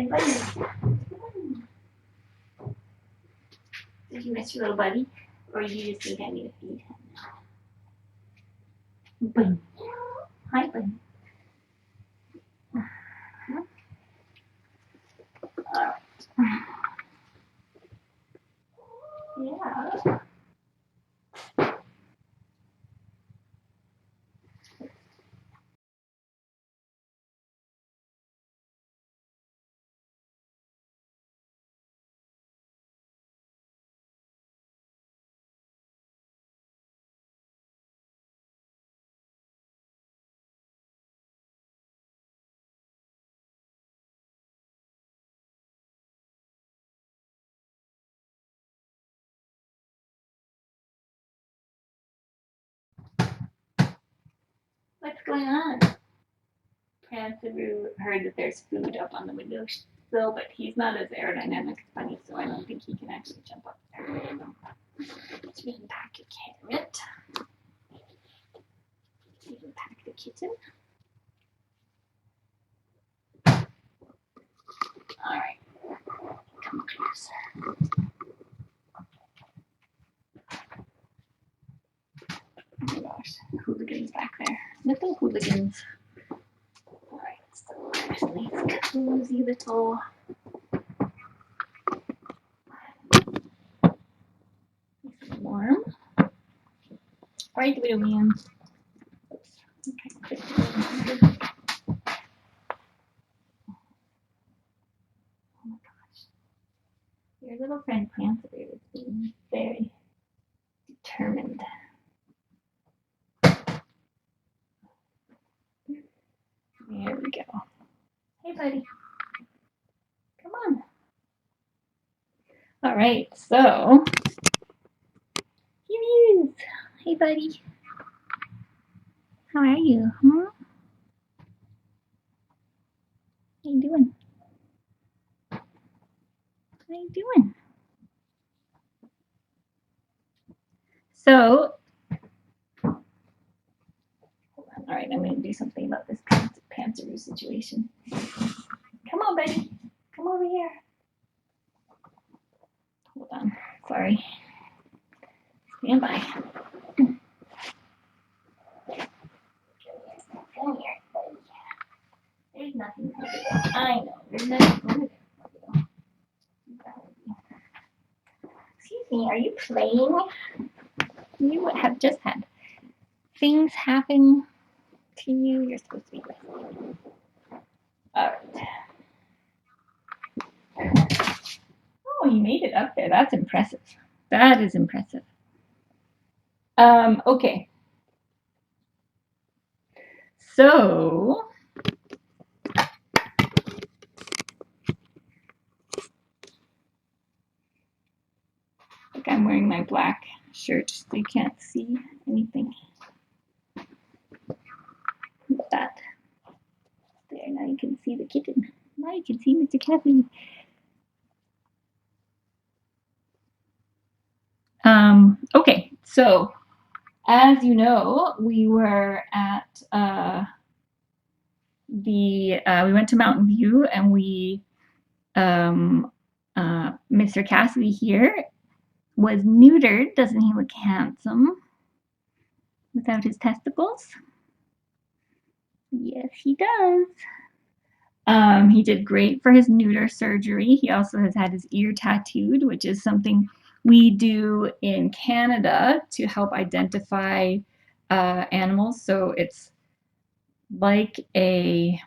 buddy. Did you miss your little buddy? Or you just think I need to feed him? Bunny. Hi, Bunny. Alright. Yeah. What's going on? Pranceroo heard that there's food up on the windowsill, but he's not as aerodynamic as Bunny, so I don't think he can actually jump up there. Let's unpack your carrot. Unpack the kitten. Alright. Come closer. Oh my gosh, hooligans back there. Little hooligans. Alright, so there's a nice cozy little warm. Right, William. Oops. Okay. Oh my gosh. Your little friend Pranceroo is being very determined. There we go. Hey, buddy. Come on. All right, so here he is. Hey, buddy. How are you? Huh? How you doing? How you doing? So, all right, I'm going to do something about this Pranceroo situation. Come on, buddy. Come over here. Hold on. Sorry. Stand by. Come here, buddy. There's nothing over there. I know. There's nothing over there. Excuse me, are you playing? You have just had things happen to you. You're supposed to be resting. All right. Oh, you made it up there. That's impressive. That is impressive. Okay. So, look, I'm wearing my black shirt so you can't see anything. Look at that. There, now you can see the kitten. Now you can see Mr. Cassidy. Okay, so as you know, we were at we went to Mountain View and we Mr. Cassidy here was neutered. Doesn't he look handsome without his testicles? Yes, he does. He did great for his neuter surgery. He also has had his ear tattooed, which is something we do in Canada to help identify animals. So it's like a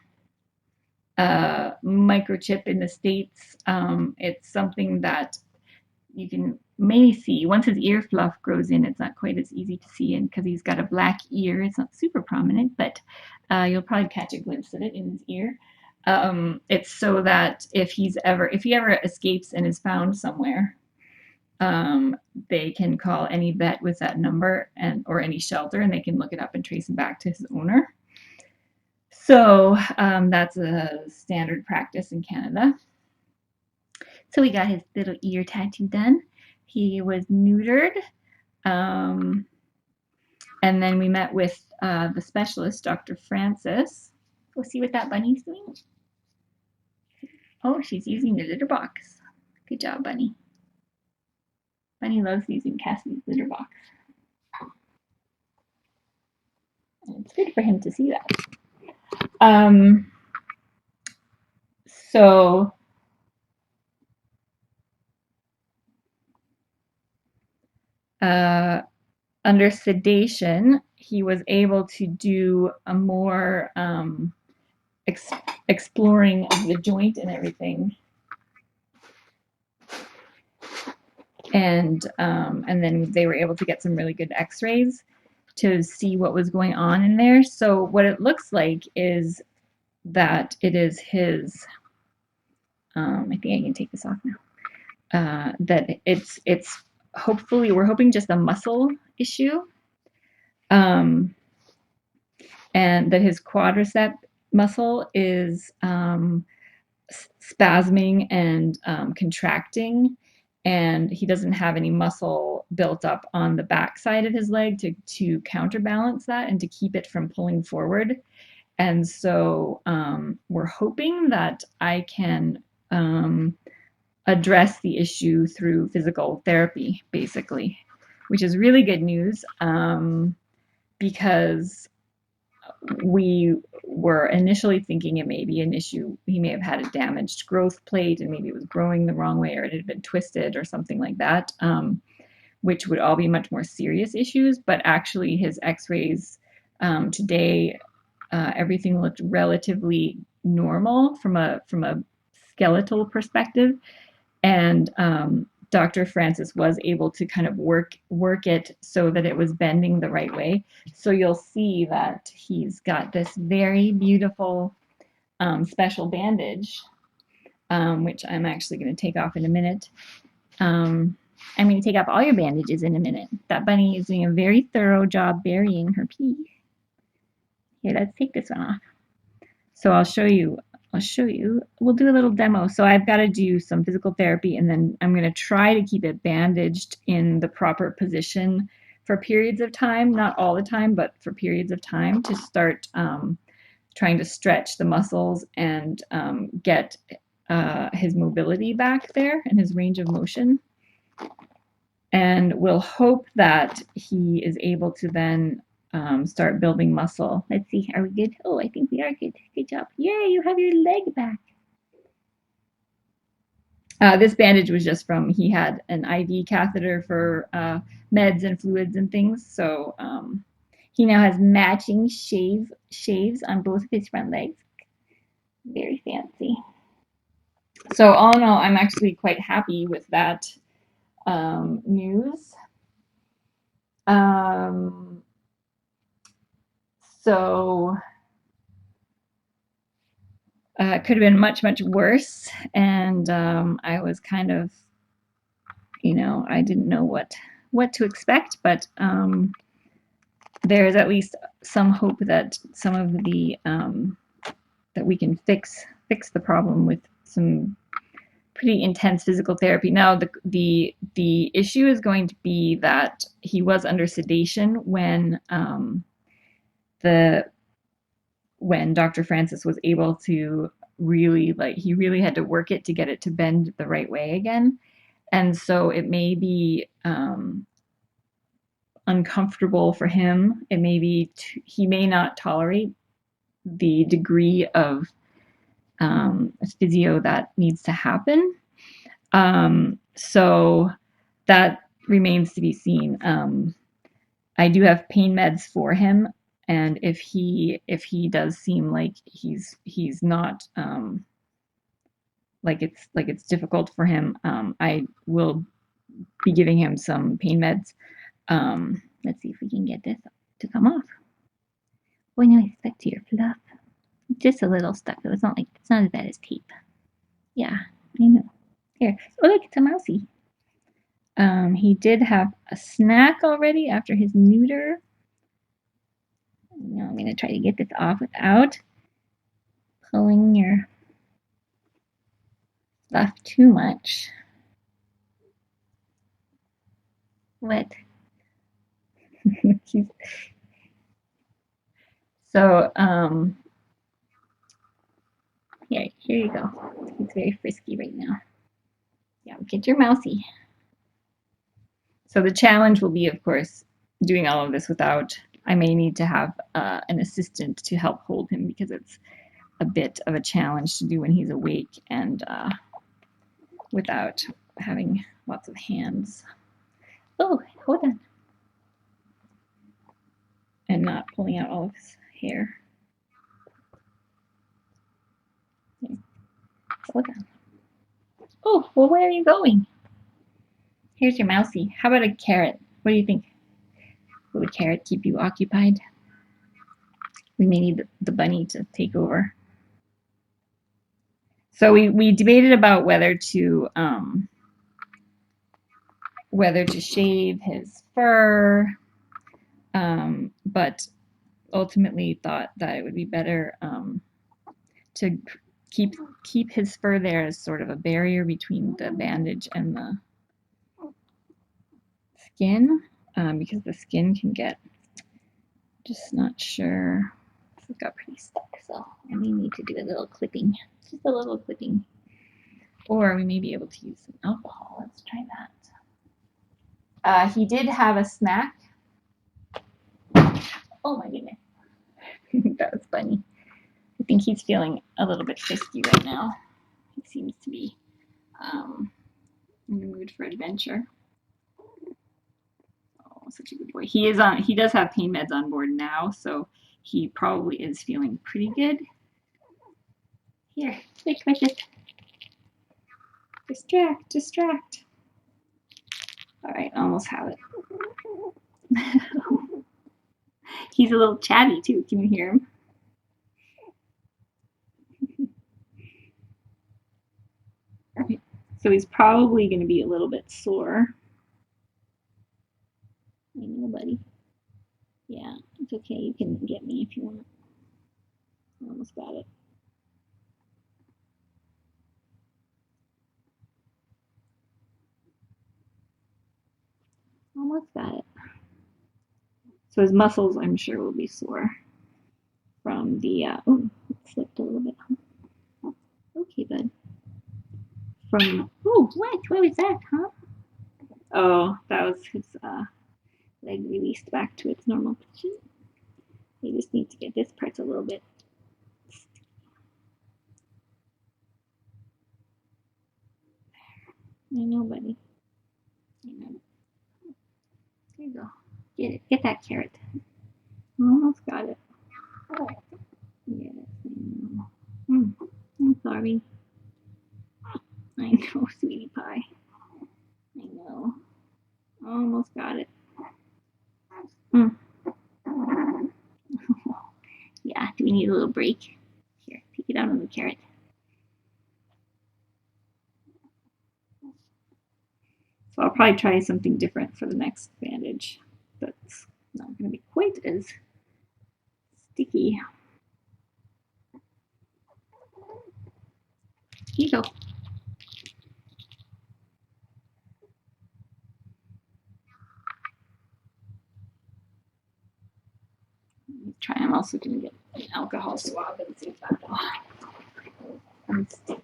microchip in the States. It's something that you can maybe see. Once his ear fluff grows in, it's not quite as easy to see in because he's got a black ear. It's not super prominent, but you'll probably catch a glimpse of it in his ear. It's so that if he ever escapes and is found somewhere, they can call any vet with that number or any shelter, and they can look it up and trace him back to his owner. So that's a standard practice in Canada. So we got his little ear tattoo done. He was neutered. And then we met with the specialist, Dr. Francis. Go see what that bunny's doing. Oh, she's using the litter box. Good job, Bunny. Bunny loves using Cassidy's litter box. And it's good for him to see that. Um, so uh, under sedation, he was able to do a more ex exploring of the joint and everything, and then they were able to get some really good X-rays to see what was going on in there. So what it looks like is that it is his. I think I can take this off now. That it's hopefully we're hoping just a muscle issue, um, and that his quadricep muscle is spasming and contracting, and he doesn't have any muscle built up on the back side of his leg to counterbalance that and to keep it from pulling forward. And so we're hoping that I can address the issue through physical therapy, basically, which is really good news, because we were initially thinking it may be an issue. He may have had a damaged growth plate and maybe it was growing the wrong way or it had been twisted or something like that, which would all be much more serious issues. But actually, his x-rays today, everything looked relatively normal from a skeletal perspective. And Dr. Francis was able to kind of work it so that it was bending the right way. So you'll see that he's got this very beautiful special bandage, which I'm actually going to take off in a minute. I'm going to take off all your bandages in a minute. That bunny is doing a very thorough job burying her pee. Here, let's take this one off. So I'll show you. We'll do a little demo. So I've got to do some physical therapy, and then I'm going to try to keep it bandaged in the proper position for periods of time, not all the time, but for periods of time, to start trying to stretch the muscles and get his mobility back there and his range of motion. And we'll hope that he is able to then start building muscle. Let's see, are we good? Oh, I think we are good. Good job. Yay, you have your leg back. This bandage was just from, he had an IV catheter for meds and fluids and things. So he now has matching shaves on both of his front legs. Very fancy. So all in all, I'm actually quite happy with that news. So it could have been much, much worse. And I was kind of, I didn't know what to expect, but there's at least some hope that some of the that we can fix the problem with some pretty intense physical therapy. Now the issue is going to be that he was under sedation when Dr. Francis was able to really, he really had to work it to get it to bend the right way again. And so it may be uncomfortable for him. It may be, he may not tolerate the degree of physio that needs to happen. So that remains to be seen. I do have pain meds for him, and if he does seem like he's not like it's difficult for him, I will be giving him some pain meds. Let's see if we can get this to come off. Oh, no, it's stuck to your fluff. Just a little stuck, though. It's not as bad as tape. Yeah, I know. Here. Oh, look, it's a mousey. He did have a snack already after his neuter. Now I'm going to try to get this off without pulling your stuff too much. What? So Here you go. He's very frisky right now. Yeah, get your mousey. So the challenge will be, of course, doing all of this without. I may need to have an assistant to help hold him because it's a bit of a challenge to do when he's awake and without having lots of hands. Oh, hold on. And not pulling out all of his hair. Hold on. Oh, well, where are you going? Here's your mousey. How about a carrot? What do you think? Will a carrot keep you occupied? We may need the bunny to take over. So we debated about whether to shave his fur, but ultimately thought that it would be better to keep his fur there as sort of a barrier between the bandage and the skin, because the skin can get, just not sure. It got pretty stuck, so I may need to do a little clipping, just a little clipping. Or we may be able to use some alcohol. Let's try that. He did have a snack. Oh my goodness. That was funny. I think he's feeling a little bit frisky right now. He seems to be in the mood for adventure. Oh, such a good boy. He does have pain meds on board now, so he probably is feeling pretty good. Here, quick, precious. Distract. All right, almost have it. He's a little chatty too. Can you hear him? So he's probably going to be a little bit sore. I know, buddy. Yeah, it's okay. You can get me if you want. Almost got it. Almost got it. So his muscles, I'm sure, will be sore from the. Oh, it slipped a little bit. Okay, bud. From. Oh, what? What was that, huh? Oh, that was his leg released back to its normal position. We just need to get this part a little bit. I know, buddy. I know. There you go. Get it. Get that carrot. Almost got it. Yes, I know. I'm sorry. I know, sweetie pie. I know. Almost got it. Yeah, do we need a little break? Here, take it out on the carrot. So I'll probably try something different for the next bandage. That's not going to be quite as sticky. Here you go. Try. I'm also going to get an alcohol swab and see if that will unstick.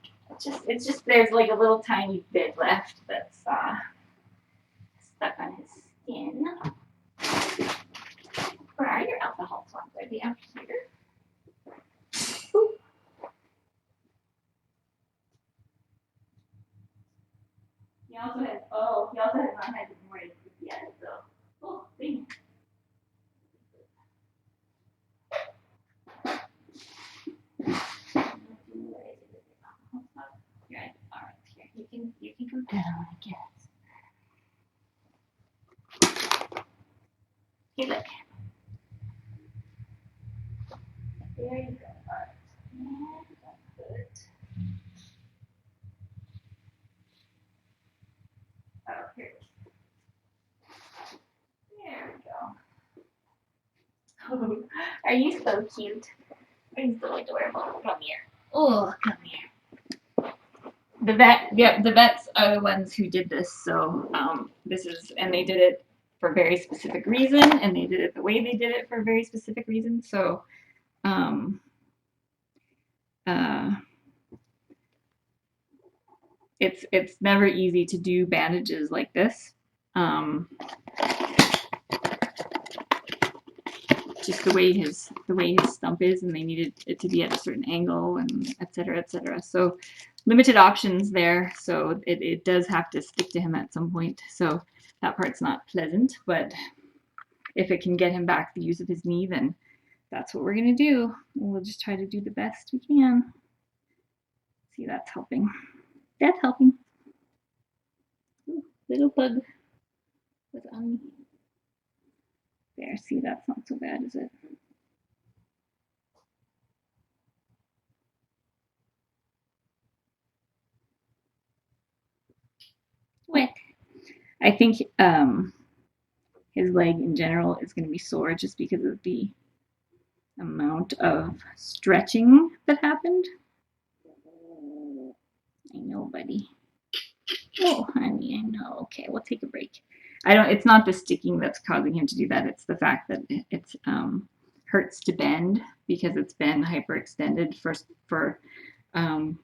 It's just there's like a little tiny bit left that's stuck on his skin. Where are your alcohol swabs? Are they out here? Ooh. He also has not had his morning food yet, so dang. Right. All right. Here, you can go down, I guess. Hey, look. There you go. All right. And that's good. Oh, here. There we go. Are you so cute? Are you so adorable? Come here. Oh, come here. The vets are the ones who did this. So and they did it for a very specific reason, and they did it the way they did it for a very specific reason. So, It's never easy to do bandages like this. Um, just the way his stump is, and they needed it to be at a certain angle, and et cetera, et cetera. So limited options there. So it does have to stick to him at some point. So that part's not pleasant, but if it can get him back the use of his knee, then that's what we're gonna do. We'll just try to do the best we can. See, that's helping. That's helping. Ooh, little bug was on me. There, see, that's not so bad, is it? What? I think his leg in general is going to be sore just because of the amount of stretching that happened. I know, buddy. Oh, honey, I know. Okay, we'll take a break. I don't. It's not the sticking that's causing him to do that. It's the fact that it's hurts to bend because it's been hyperextended for um,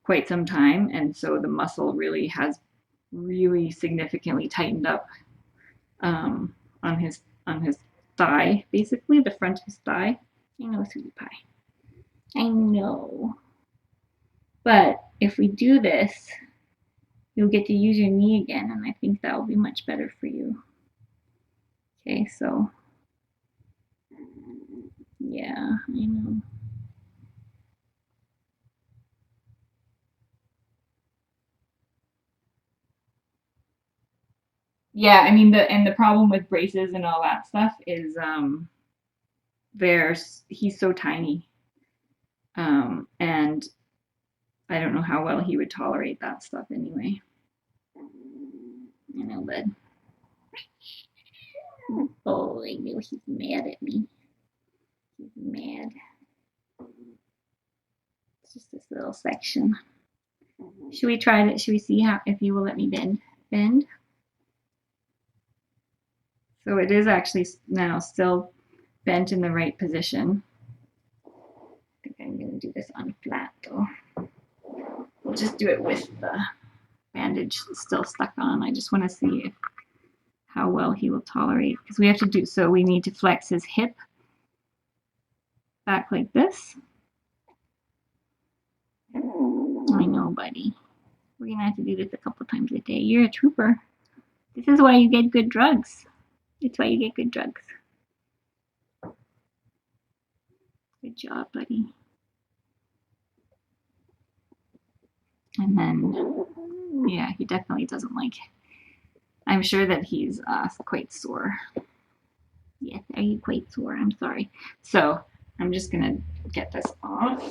quite some time, and so the muscle really has really significantly tightened up on his thigh, basically the front of his thigh. I know, sweetie pie. I know. But if we do this, you'll get to use your knee again, and I think that will be much better for you. Okay, so yeah, I know. Yeah, I mean the problem with braces and all that stuff is there's he's so tiny. And I don't know how well he would tolerate that stuff anyway. I know, but oh, I know he's mad at me. He's mad. It's just this little section. Should we try it? Should we see how if you will let me bend? Bend. So it is actually now still bent in the right position. I think I'm going to do this on flat though. We'll just do it with the bandage still stuck on. I just want to see if, how well he will tolerate because we have to do so. We need to flex his hip back like this. I know, buddy. We're gonna have to do this a couple times a day. You're a trooper. This is why you get good drugs. It's why you get good drugs. Good job, buddy. And then, yeah, he definitely doesn't like it. I'm sure that he's quite sore. Yes, are you quite sore? I'm sorry. So I'm just gonna get this off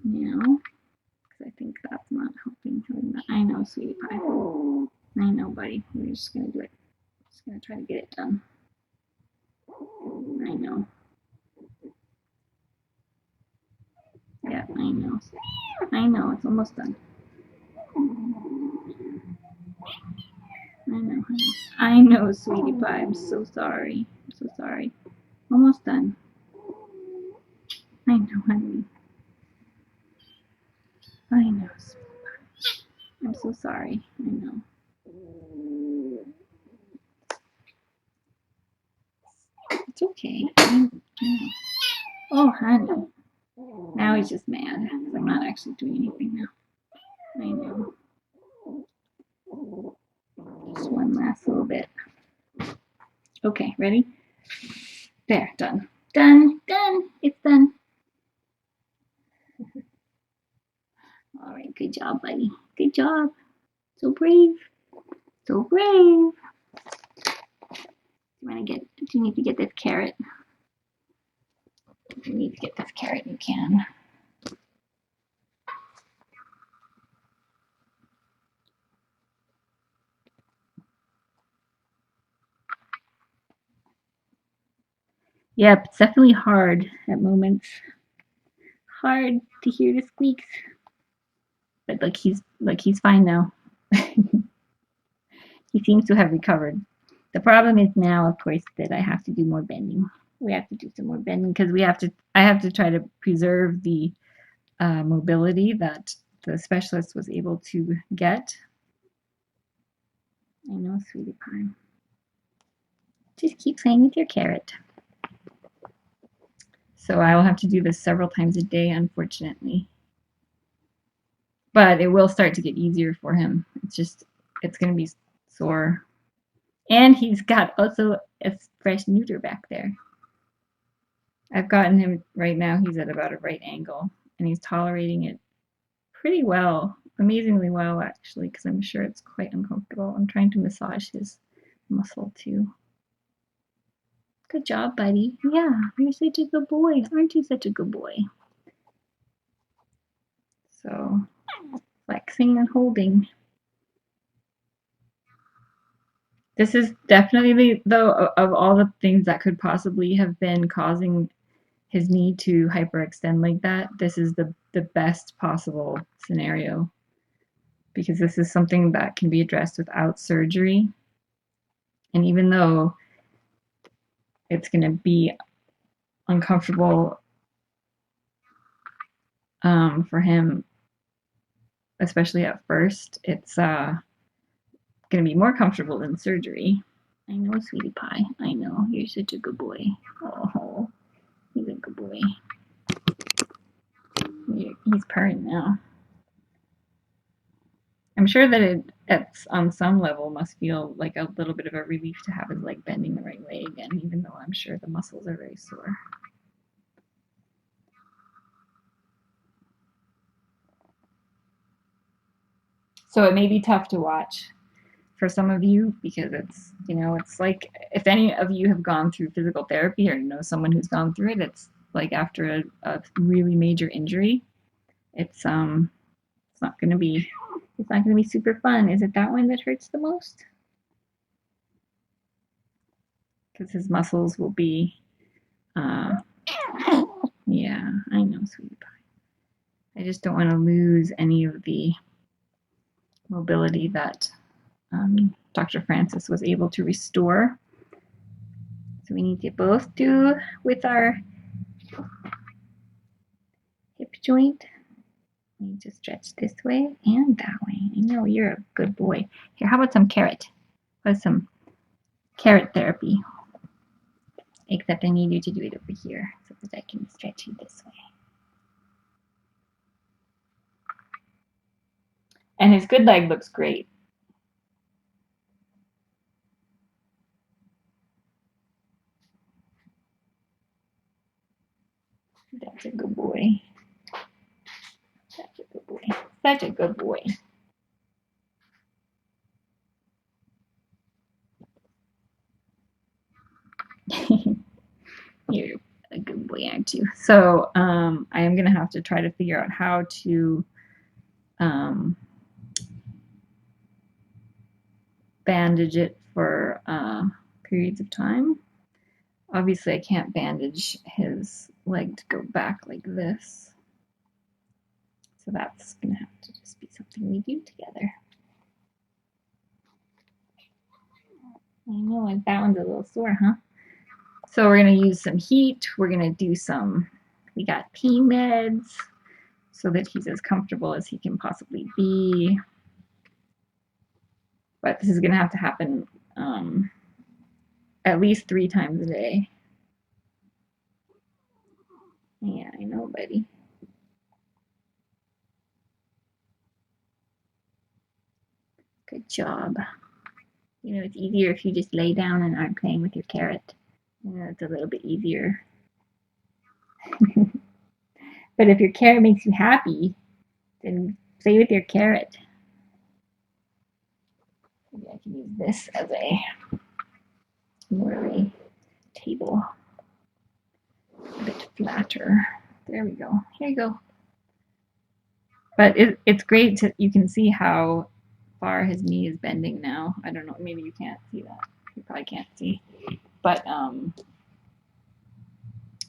now because I think that's not helping. I know, sweetie pie. I know, buddy. We're just gonna do it. Just gonna try to get it done. I know. Yeah, I know. I know. It's almost done. I know, honey. I know, sweetie pie. I'm so sorry. I'm so sorry. Almost done. I know, honey. I know, sweetie pie. I'm so sorry. I know. It's okay. I know. Oh, honey. Now he's just mad because I'm not actually doing anything now. I know. Just one last little bit. Okay, ready? There, done. Done, done. It's done. All right, good job, buddy. Good job. So brave. So brave. Do you need to get this carrot? If you need to get this carrot, you can. Yep, it's definitely hard at moments. Hard to hear the squeaks. But he's fine now. He seems to have recovered. The problem is now, of course, that I have to do more bending. We have to do some more bending because I have to try to preserve the mobility that the specialist was able to get. I know, sweetie pie. Just keep playing with your carrot. So I will have to do this several times a day, unfortunately. But it will start to get easier for him. It's going to be sore. And he's got also a fresh neuter back there. I've gotten him right now, he's at about a right angle, and he's tolerating it pretty well, amazingly well, actually, because I'm sure it's quite uncomfortable. I'm trying to massage his muscle too. Good job, buddy. Yeah, you're such a good boy. Aren't you such a good boy? So, flexing and holding. This is definitely, though, of all the things that could possibly have been causing his knee to hyperextend like that, this is the best possible scenario, because this is something that can be addressed without surgery. And even though it's going to be uncomfortable for him, especially at first, it's going to be more comfortable than surgery. I know, sweetie pie. I know. You're such a good boy. Oh, he's a good boy. He's purring now. I'm sure that it's on some level must feel like a little bit of a relief to have his leg bending the right way again, even though I'm sure the muscles are very sore. So it may be tough to watch for some of you, because it's like if any of you have gone through physical therapy or know someone who's gone through it, it's like after a really major injury, it's not going to be super fun. Is it that one that hurts the most? Because his muscles will be yeah, I know, sweetie pie. I just don't want to lose any of the mobility that Dr. Francis was able to restore. So we need to both do with our hip joint. We need to stretch this way and that way. I know, you're a good boy. Here, how about some carrot? How's some carrot therapy? Except I need you to do it over here so that I can stretch you this way. And his good leg looks great. That's a good boy. Such a good boy. Such a good boy. You're a good boy, aren't you? So I am going to have to try to figure out how to bandage it for periods of time. Obviously, I can't bandage his leg to go back like this. So that's going to have to just be something we do together. I know, that one's a little sore, huh? So we're going to use some heat. We're going to do we got pee meds so that he's as comfortable as he can possibly be. But this is going to have to happen at least 3 times a day. Yeah, I know, buddy. Good job. It's easier if you just lay down and aren't playing with your carrot. It's a little bit easier. But if your carrot makes you happy, then play with your carrot. Maybe I can use this as more of a table. A bit flatter. There we go. Here you go. But it's great you can see how far his knee is bending now. I don't know, maybe you can't see that. You probably can't see. But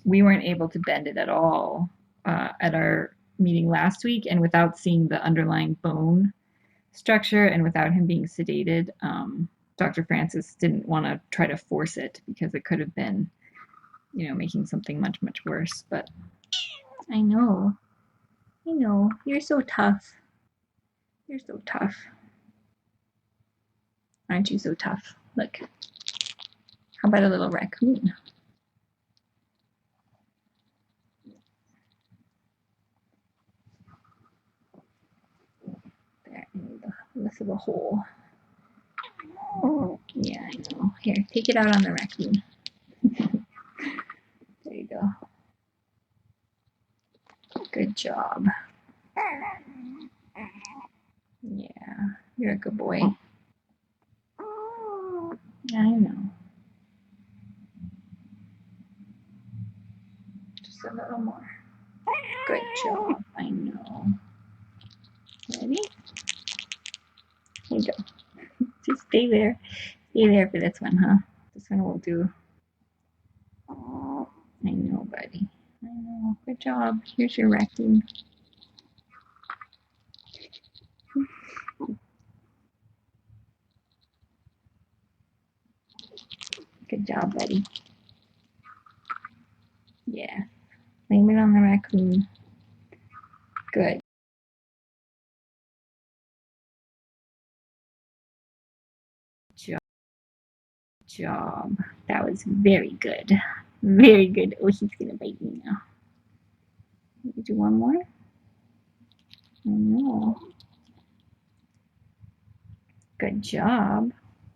we weren't able to bend it at all at our meeting last week, and without seeing the underlying bone structure and without him being sedated, Dr. Francis didn't want to try to force it because it could have been, making something much, much worse. But I know, you're so tough. You're so tough. Aren't you so tough? Look. How about a little raccoon? There, less of a hole. Yeah, I know. Here, take it out on the raccoon. There you go. Good job. Yeah, you're a good boy. Yeah, I know. Just a little more. Good job. I know. Ready? Here you go. Just stay there. Stay there for this one, huh? This one will do. I know, buddy. I know. Good job. Here's your raccoon. Good job, buddy. Yeah. Blame it on the raccoon. Good job. That was very good. Very good. Oh, he's gonna bite me now. Maybe do one more. I know. Good job.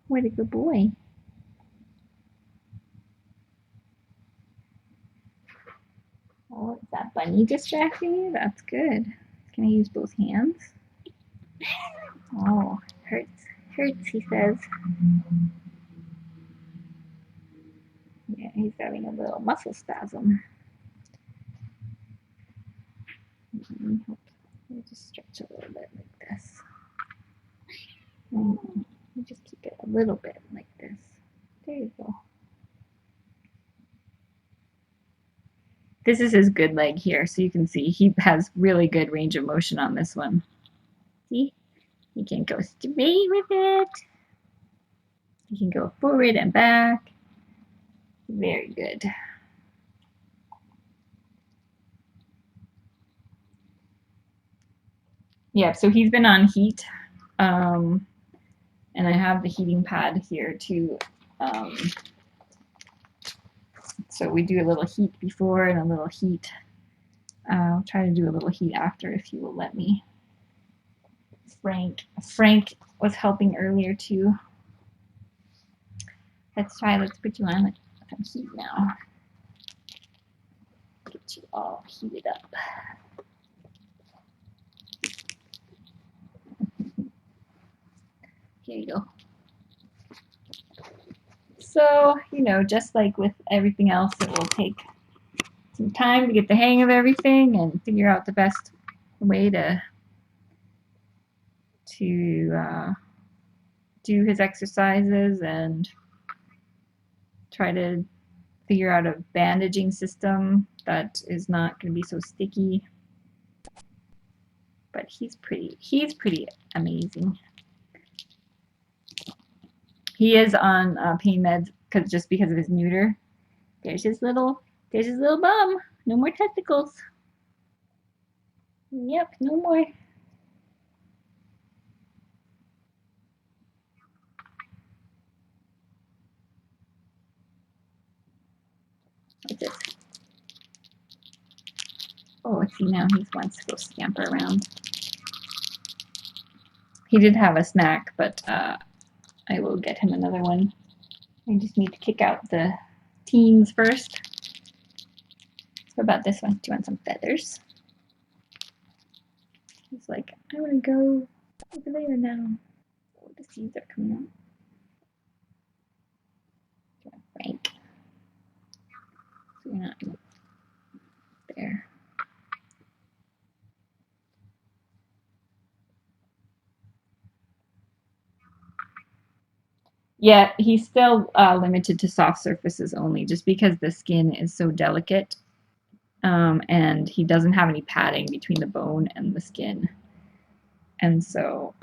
What a good boy. Oh, is that bunny distracting you? That's good. Can I use both hands? Oh, hurts. Hurts, he says. Yeah, he's having a little muscle spasm. We'll just stretch a little bit like this. And you just keep it a little bit like this. There you go. This is his good leg here, so you can see he has really good range of motion on this one. See? He can go straight with it. He can go forward and back. Very good. Yeah, so he's been on heat. And I have the heating pad here too. So we do a little heat before and a little heat. I'll try to do a little heat after if you will let me. Frank was helping earlier too. Let's put you on some heat now. Get you all heated up. Here you go. So, just like with everything else, it will take some time to get the hang of everything and figure out the best way to do his exercises and try to figure out a bandaging system that is not going to be so sticky. But he's pretty amazing. He is on pain meds just because of his neuter. There's his little bum. No more testicles. Yep, no more. What's this? Oh, see, now he wants to go scamper around. He did have a snack, but I will get him another one. I just need to kick out the teens first. What about this one? Do you want some feathers? He's like, I want to go over there now. Oh, the seeds are coming out. Frank. So you're not there. Yeah, he's still limited to soft surfaces only, just because the skin is so delicate, and he doesn't have any padding between the bone and the skin, and so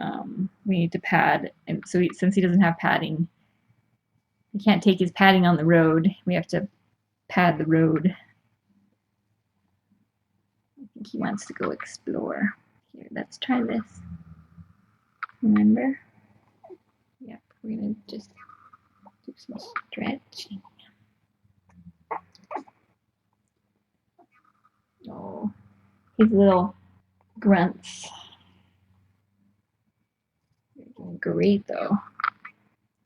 we need to pad. And so since he doesn't have padding, he can't take his padding on the road. We have to pad the road. I think he wants to go explore. Here, let's try this. Remember? Yep, we're gonna just do some stretching. Oh, his little grunts. They're doing great though.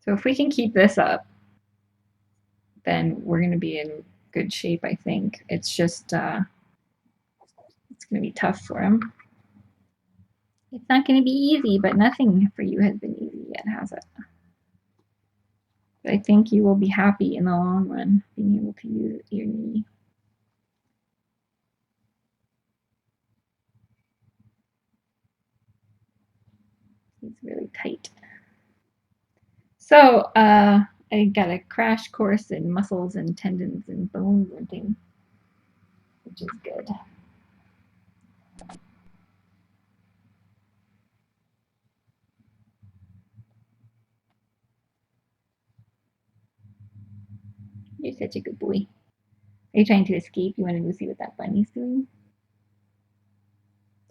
So if we can keep this up, then we're gonna be in good shape, I think. It's just it's gonna be tough for him. It's not gonna be easy, but nothing for you has been easy yet, has it? But I think you will be happy in the long run being able to use your knee. He's really tight. So I got a crash course in muscles and tendons and bones and things, which is good. You're such a good boy. Are you trying to escape? You want to go see what that bunny's doing?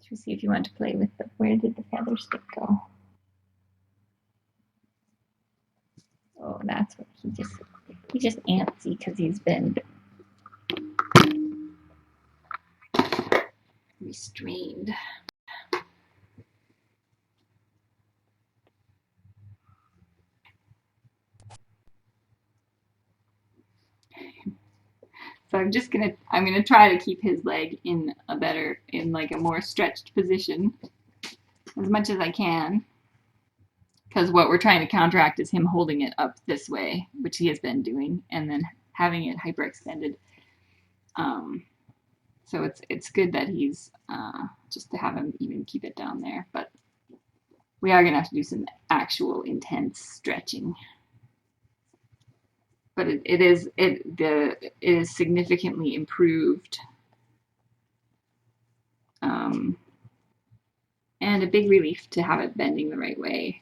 Should we see if you want to play with the, where did the feather stick go? Oh, that's what he's just antsy because he's been restrained. So I'm gonna try to keep his leg in like a more stretched position as much as I can. Because what we're trying to counteract is him holding it up this way, which he has been doing, and then having it hyperextended. So it's good that he's just to have him even keep it down there. But we are gonna have to do some actual intense stretching. But it is significantly improved, and a big relief to have it bending the right way.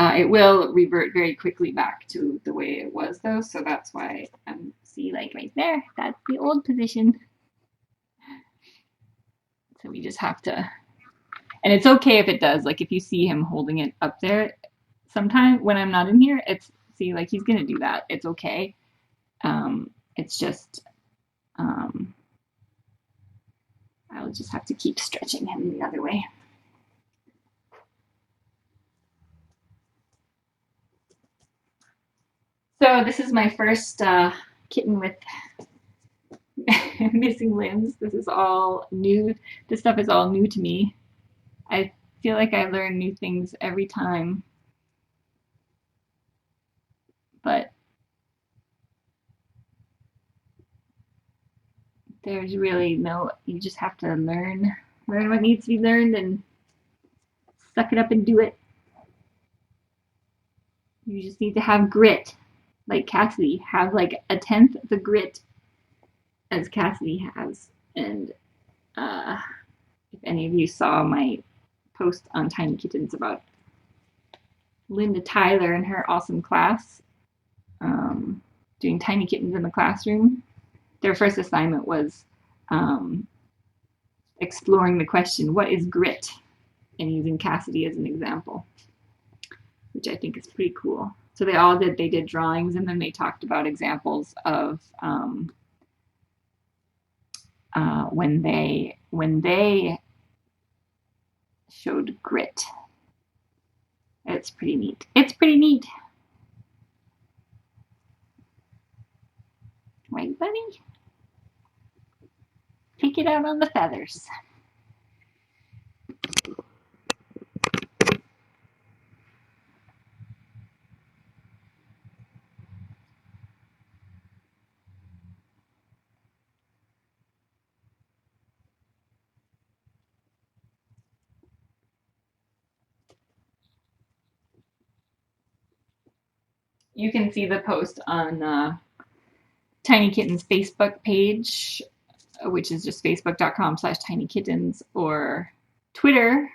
It will revert very quickly back to the way it was, though, so that's why see, like right there, that's the old position. So we just have to, and it's okay if it does. Like if you see him holding it up there, sometime when I'm not in here, it's see, like he's gonna do that. It's okay. It's just I'll just have to keep stretching him the other way. So this is my first kitten with missing limbs. This is all new. This stuff is all new to me. I feel like I learn new things every time, but there's really no, you just have to learn what needs to be learned and suck it up and do it. You just need to have grit, like Cassidy. Have like a tenth the grit as Cassidy has. And if any of you saw my post on Tiny Kittens about Linda Tyler and her awesome class, doing Tiny Kittens in the classroom, their first assignment was exploring the question, what is grit? And using Cassidy as an example, which I think is pretty cool. So they did drawings, and then they talked about examples of when they showed grit. It's pretty neat. It's pretty neat. Right, buddy? Take it out on the feathers. You can see the post on Tiny Kittens Facebook page, which is just facebook.com/tinykittens, or Twitter,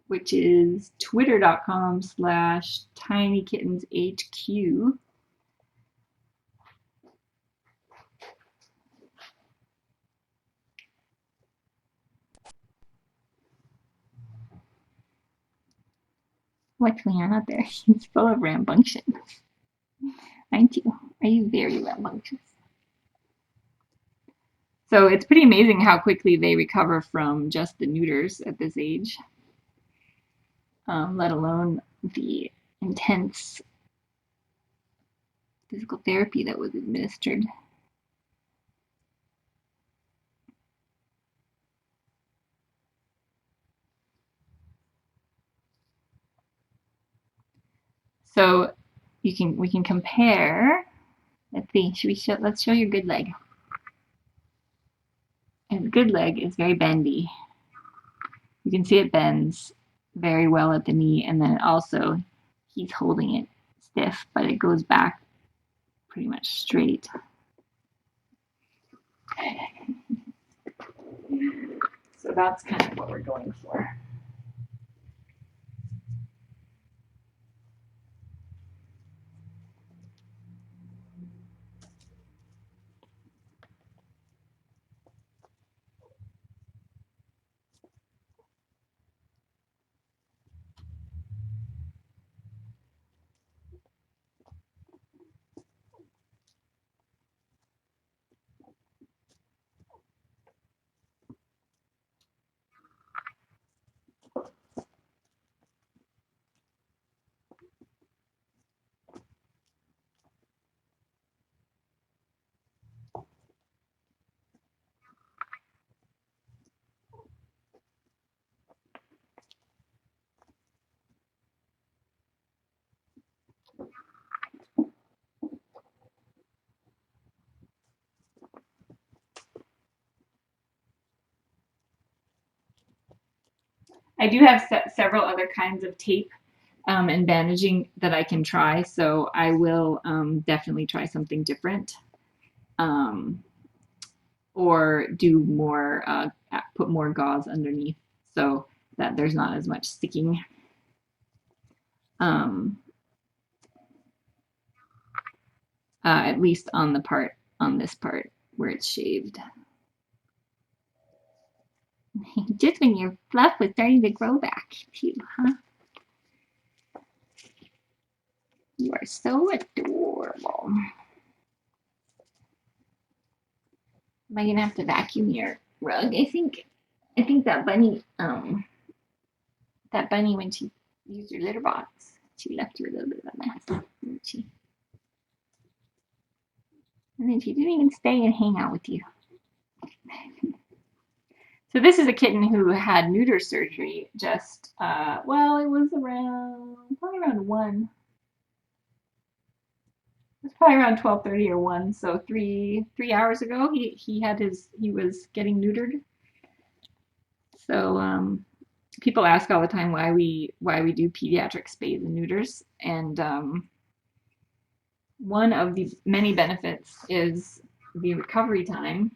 which is twitter.com/tinykittенshq. What's going on out there? He's full of rambunctious. Aren't you? Are you very rambunctious? So it's pretty amazing how quickly they recover from just the neuters at this age, let alone the intense physical therapy that was administered. So we can compare. Let's see. Let's show your good leg. His good leg is very bendy. You can see it bends very well at the knee, and then also he's holding it stiff, but it goes back pretty much straight. So that's kind of what we're going for. I do have several other kinds of tape and bandaging that I can try, so I will definitely try something different, um, or do more, put more gauze underneath so that there's not as much sticking. Um, at least on this part where it's shaved. Just when your fluff was starting to grow back, too, huh? You are so adorable. Am I gonna have to vacuum your rug? I think that bunny when she used your litter box, she left you a little bit of a mess, didn't she? And then she didn't even stay and hang out with you. So this is a kitten who had neuter surgery just, well, it was probably around 1. It was probably around 12:30 or 1, so 3 hours ago he was getting neutered. So people ask all the time why we do pediatric spades and neuters, and one of the many benefits is the recovery time.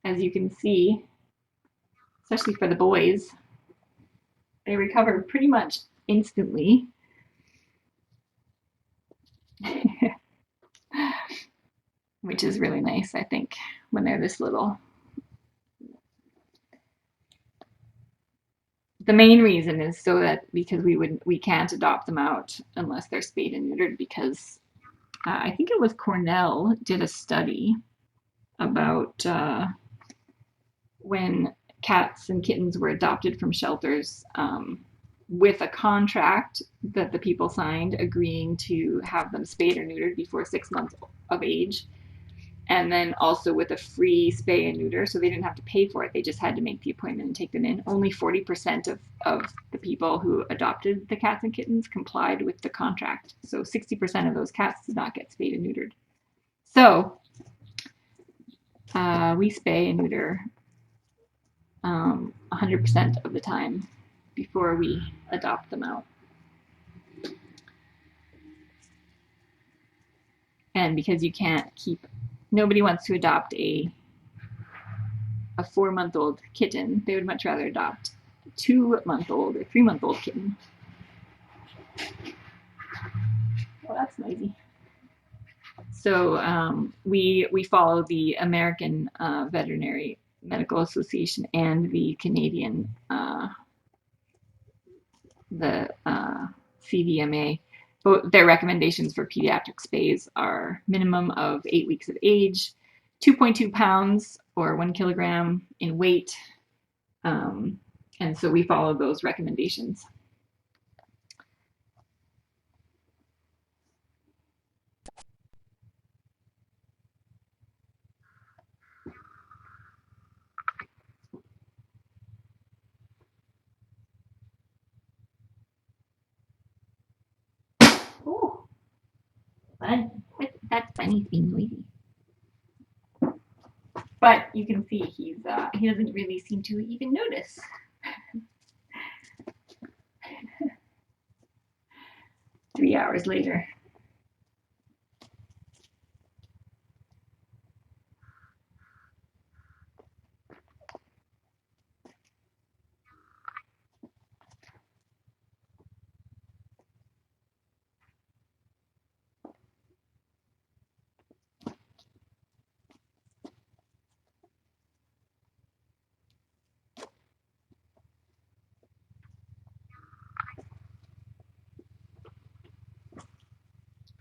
As you can see, especially for the boys, they recover pretty much instantly. Which is really nice, I think, when they're this little. The main reason is so that because we can't adopt them out unless they're spayed and neutered, because I think it was Cornell did a study about when cats and kittens were adopted from shelters, with a contract that the people signed agreeing to have them spayed or neutered before 6 months of age, and then also with a free spay and neuter, so they didn't have to pay for it. They just had to make the appointment and take them in. Only 40% of the people who adopted the cats and kittens complied with the contract. So 60% of those cats did not get spayed and neutered. So we spay and neuter 100% of the time before we adopt them out. And because you can't keep, nobody wants to adopt a 4-month-old kitten. They would much rather adopt a 2-month-old or 3-month-old kitten. Well, that's noisy. So we follow the American Veterinary Medical Association and the Canadian CVMA. But their recommendations for pediatric spays are minimum of 8 weeks of age, 2.2 pounds or 1 kilogram in weight. And so we follow those recommendations. Oh, that's funny being noisy. But you can see he doesn't really seem to even notice. 3 hours later.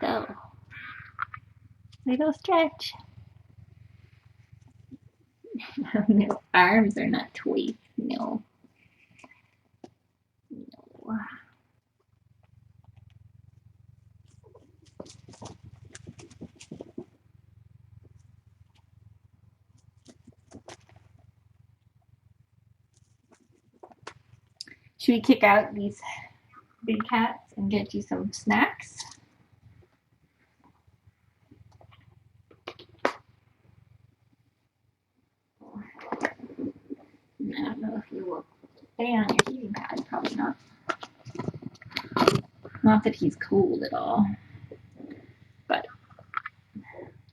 So, little stretch. No, arms are not toys. No. No. Should we kick out these big cats and get you some snacks? I don't know if you will stay on your heating pad. Probably not. Not that he's cold at all, but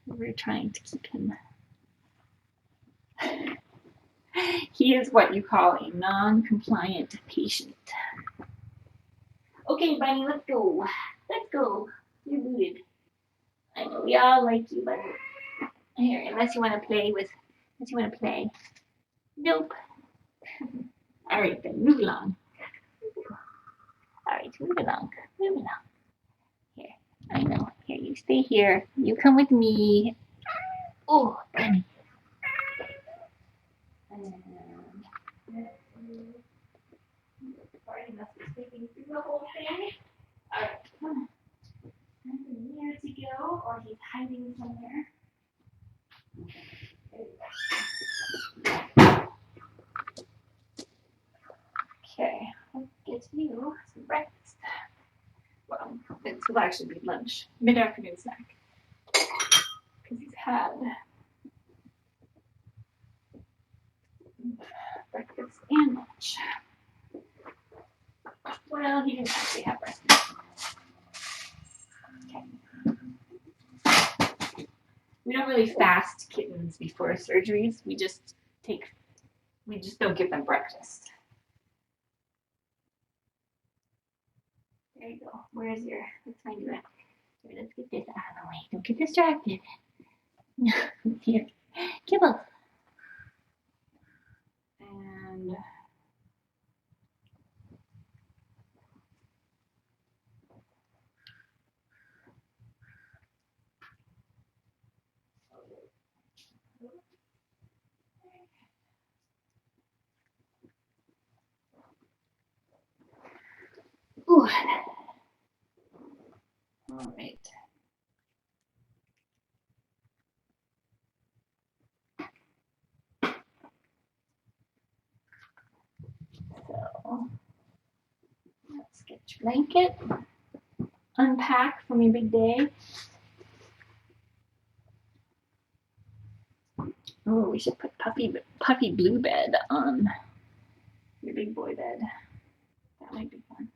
we're trying to keep him. He is what you call a non-compliant patient. Okay, Bunny, let's go. Let's go. You're booted. I know we all like you, but here, unless you want to play. Nope. All right, then move along. All right, move along. Here, I know. Here, you stay here. You come with me. Oh, Bunny. Sorry, he must be sleeping through the whole thing. All right, come on. Nothing near to go, or he's hiding somewhere. Okay, let's get you some breakfast. Well, this will actually be lunch, mid-afternoon snack, because he's had breakfast and lunch. Well, he didn't actually have breakfast. Okay. We don't really fast kittens before surgeries. We just don't give them breakfast. There you go. Let's find you. Here, let's get this out of the way. Don't get distracted. Here, kibble. And ooh. All right. So let's get your blanket. Unpack from your big day. Oh, we should put puppy blue bed on your big boy bed. That might be fun.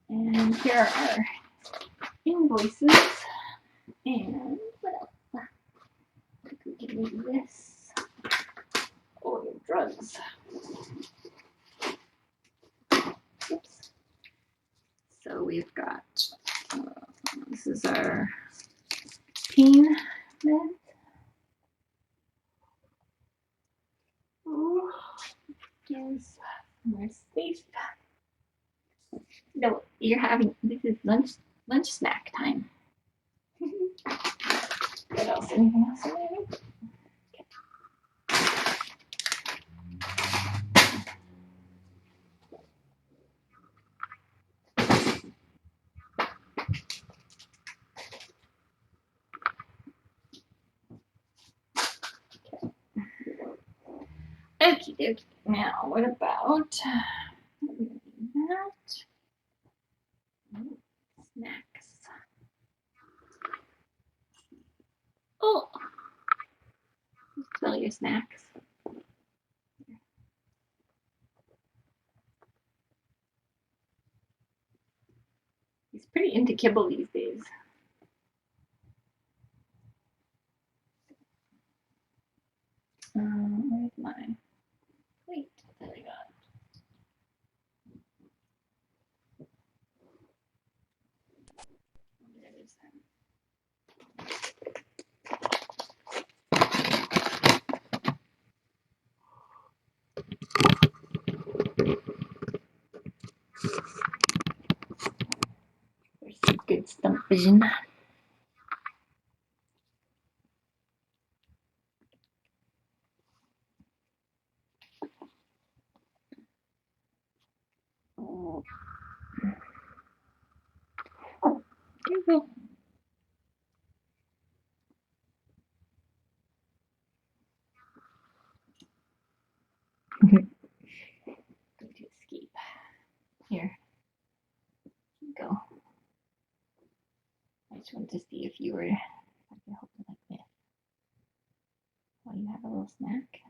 And here are our invoices. And what else? I think we can use this. Oh, your drugs. Oops. So we've got, this is our pain med. Oh, gives more space. No, you're having, this is lunch snack time. What else? Anything else in there? Okie dokie. Now, what about that? Snacks. Oh, smell your snacks. He's pretty into kibble these days. Where's my plate that I got? There it is. There's some good stumping. There you go. Go to escape. Here you go. I just wanted to see if you were, if I could hold it like this while you have a little snack.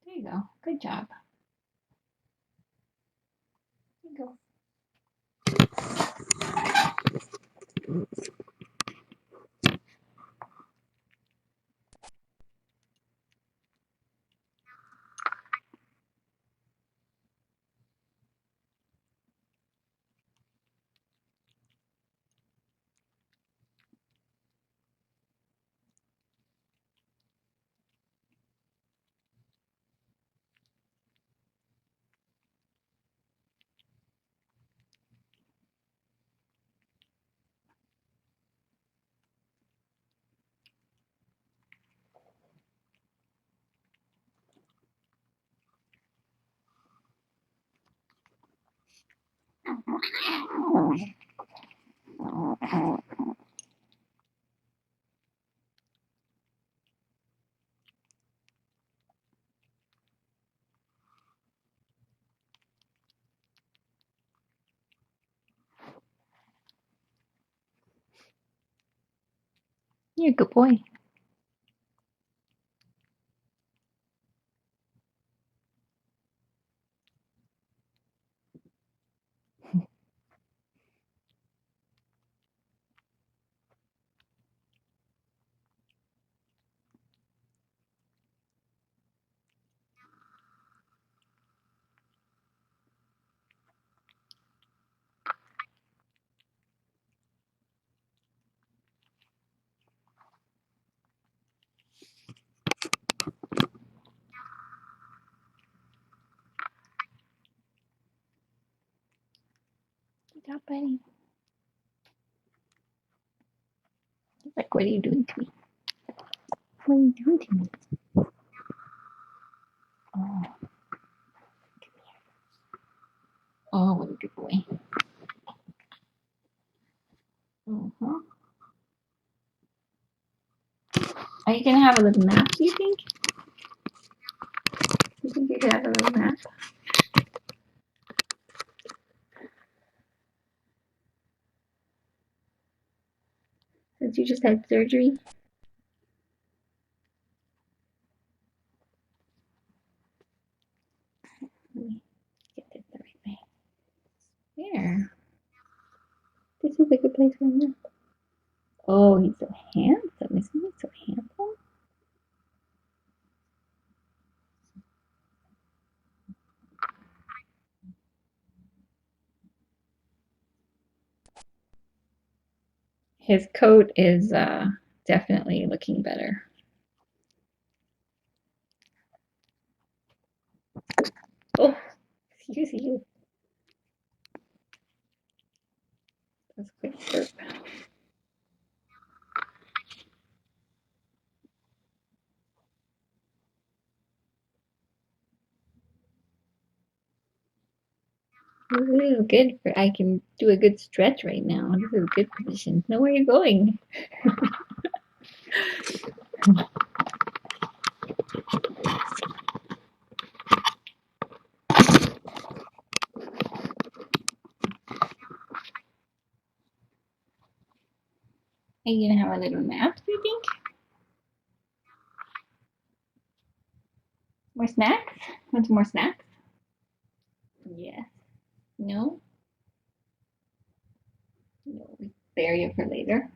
There you go. Good job. There you go. You're a good boy. Good job, buddy. He's like, what are you doing to me? What are you doing to me? Oh, oh, what a good boy. Uh-huh. Are you gonna have a little nap, do you think? You think you could have a little nap? Since you just had surgery? Let me get this the right way. There. This is a good place for a nap. Oh, he's so handsome. Isn't he so handsome? His coat is definitely looking better. Oh, excuse you. That's quick burp. This is good for, I can do a good stretch right now. This is a good position. Know where you're going. Are you gonna have a little nap, do you think? More snacks? Want some more snacks? Yes. No? No, we spare you for later.